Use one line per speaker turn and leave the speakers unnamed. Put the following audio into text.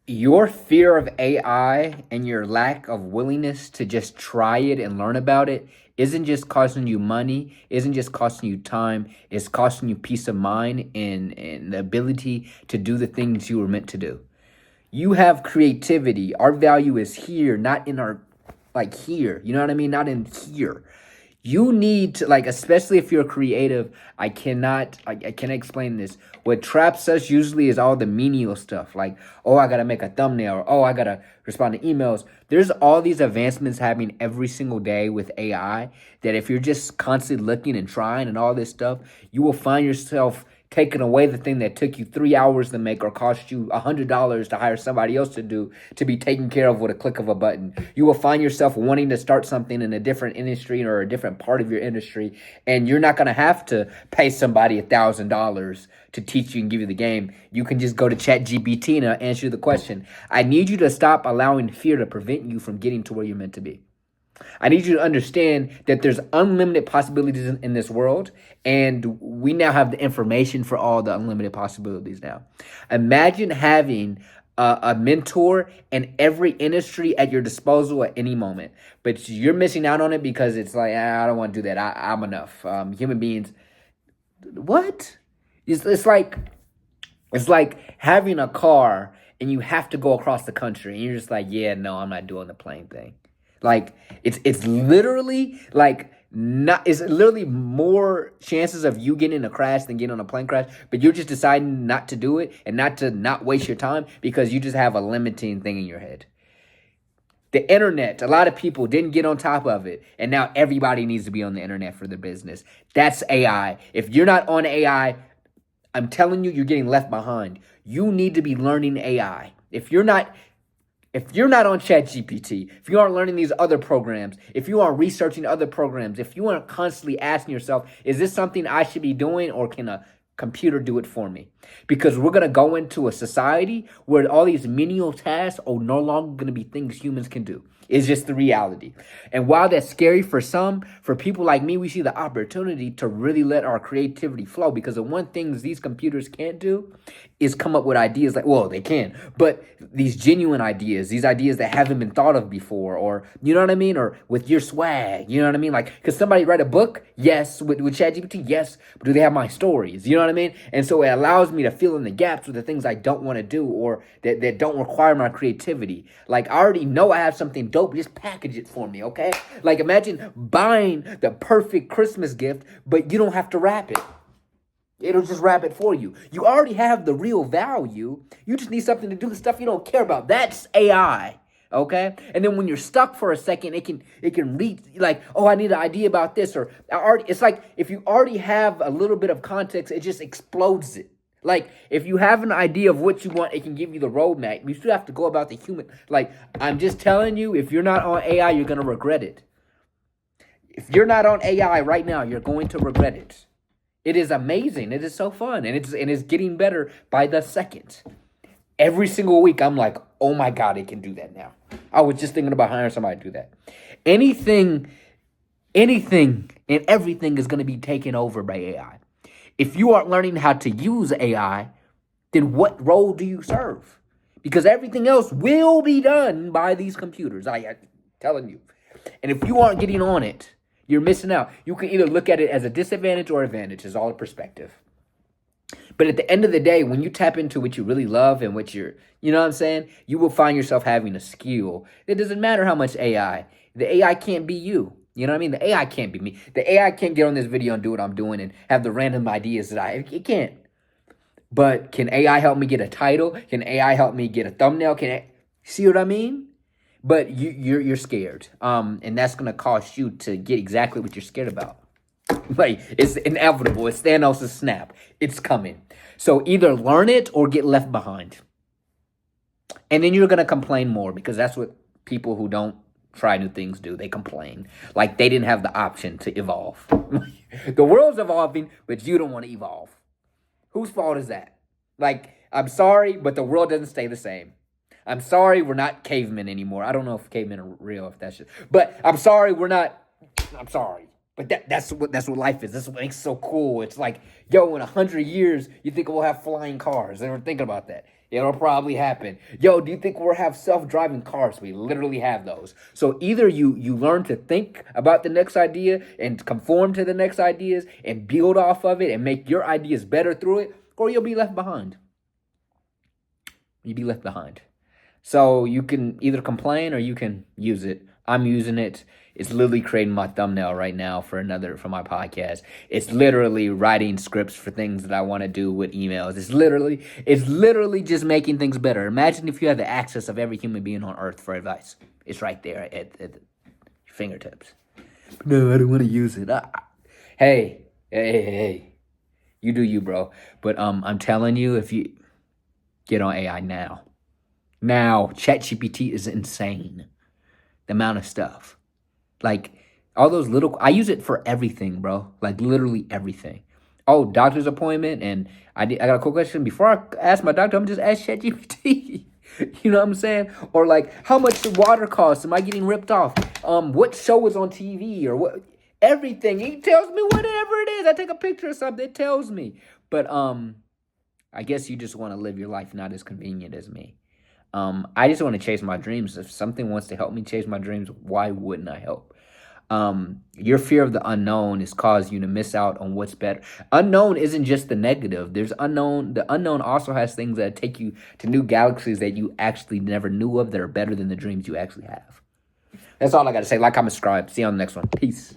Your fear of AI and your lack of willingness to just try it and learn about it isn't just costing you money, isn't just costing you time, it's costing you peace of mind and the ability to do the things you were meant to do. You have creativity. Our value is here, not in our like here. You know what I mean? Not in here. You need to like, especially if you're creative. I cannot explain this. What traps us usually is all the menial stuff. Like, oh, I gotta make a thumbnail, or oh, I gotta respond to emails. There's all these advancements happening every single day with AI that if you're just constantly looking and trying and all this stuff, you will find yourself taking away the thing that took you 3 hours to make or cost you $100 to hire somebody else to do to be taken care of with a click of a button. You will find yourself wanting to start something in a different industry or a different part of your industry, and you're not going to have to pay somebody $1,000 to teach you and give you the game. You can just go to ChatGPT and answer you the question. I need you to stop allowing fear to prevent you from getting to where you're meant to be. I need you to understand that there's unlimited possibilities in this world, and we now have the information for all the unlimited possibilities now. Imagine having a mentor in every industry at your disposal at any moment, but you're missing out on it because it's like, I don't want to do that. I'm enough. Human beings, what? It's like having a car and you have to go across the country, and you're just like, yeah, no, I'm not doing the plane thing. Like it's literally like not it's literally more chances of you getting in a crash than getting on a plane crash, but you're just deciding not to do it and not waste your time because you just have a limiting thing in your head. The internet, a lot of people didn't get on top of it, and now everybody needs to be on the internet for their business. That's AI. If you're not on AI, I'm telling you, you're getting left behind. You need to be learning AI. If you're not on ChatGPT, if you aren't learning these other programs, if you aren't researching other programs, if you aren't constantly asking yourself, is this something I should be doing, or can a computer do it for me? Because we're going to go into a society where all these menial tasks are no longer going to be things humans can do. It's just the reality. And while that's scary for some, for people like me, we see the opportunity to really let our creativity flow, because the one things these computers can't do is come up with ideas like, well, they can, but these genuine ideas, these ideas that haven't been thought of before, or, you know what I mean? Or with your swag, you know what I mean? Like, could somebody write a book? Yes. With ChatGPT? Yes. But do they have my stories? You know what I mean? And so it allows me to fill in the gaps with the things I don't want to do, or that don't require my creativity. Like, I already know I have something dope. Just package it for me, okay? Like, imagine buying the perfect Christmas gift, but you don't have to wrap it. It'll just wrap it for you. You already have the real value. You just need something to do the stuff you don't care about. That's AI. Okay? And then when you're stuck for a second, it can read like, oh, I need an idea about this, or it's like if you already have a little bit of context, it just explodes it. Like, if you have an idea of what you want, it can give you the roadmap. You still have to go about the human. Like, I'm just telling you, if you're not on AI, you're going to regret it. If you're not on AI right now, you're going to regret it. It is amazing. It is so fun. And it's getting better by the second. Every single week, I'm like, oh my God, it can do that now. I was just thinking about hiring somebody to do that. Anything, and everything is going to be taken over by AI. If you aren't learning how to use AI, then what role do you serve? Because everything else will be done by these computers. I'm telling you. And if you aren't getting on it, you're missing out. You can either look at it as a disadvantage or advantage. It's all a perspective. But at the end of the day, when you tap into what you really love and what you know what I'm saying? You will find yourself having a skill. It doesn't matter how much AI. The AI can't be you. You know what I mean? The AI can't be me. The AI can't get on this video and do what I'm doing and have the random ideas it can't. But can AI help me get a title? Can AI help me get a thumbnail? See what I mean? But you're scared. And that's gonna cost you to get exactly what you're scared about. Like, it's inevitable. It's Thanos' snap. It's coming. So either learn it or get left behind. And then you're gonna complain more, because that's what people who don't try new things do. They complain like they didn't have the option to evolve. The world's evolving, but you don't want to evolve. Whose fault is that? Like, I'm sorry, but the world doesn't stay the same. I'm sorry, we're not cavemen anymore. I don't know if cavemen are real, if that's just, but I'm sorry, we're not. I'm sorry. But that's what life is. That's what makes it so cool. It's like, yo, in 100 years, you think we'll have flying cars? Ever thinking about that? It'll probably happen. Yo, do you think we'll have self-driving cars? We literally have those. So either you learn to think about the next idea and conform to the next ideas and build off of it and make your ideas better through it, or you'll be left behind. You'll be left behind. So you can either complain or you can use it. I'm using it. It's literally creating my thumbnail right now for my podcast. It's literally writing scripts for things that I want to do with emails. It's literally just making things better. Imagine if you had the access of every human being on earth for advice. It's right there at your fingertips. No, I don't want to use it. Hey. You do you, bro. But I'm telling you, if you get on AI now. Now, ChatGPT is insane. The amount of stuff. Like, all those little... I use it for everything, bro. Like, literally everything. Oh, doctor's appointment, and I got a quick question. Before I ask my doctor, I'm just ask ChatGPT. You know what I'm saying? Or, like, how much the water costs? Am I getting ripped off? What show is on TV? Or what... Everything. It tells me whatever it is. I take a picture of something, it tells me. But, I guess you just want to live your life not as convenient as me. I just want to chase my dreams. If something wants to help me chase my dreams, why wouldn't I help? Your fear of the unknown has caused you to miss out on what's better. Unknown isn't just the negative. There's unknown. The unknown also has things that take you to new galaxies that you actually never knew of that are better than the dreams you actually have. That's all I got to say. Like, comment, subscribe. See you on the next one. Peace.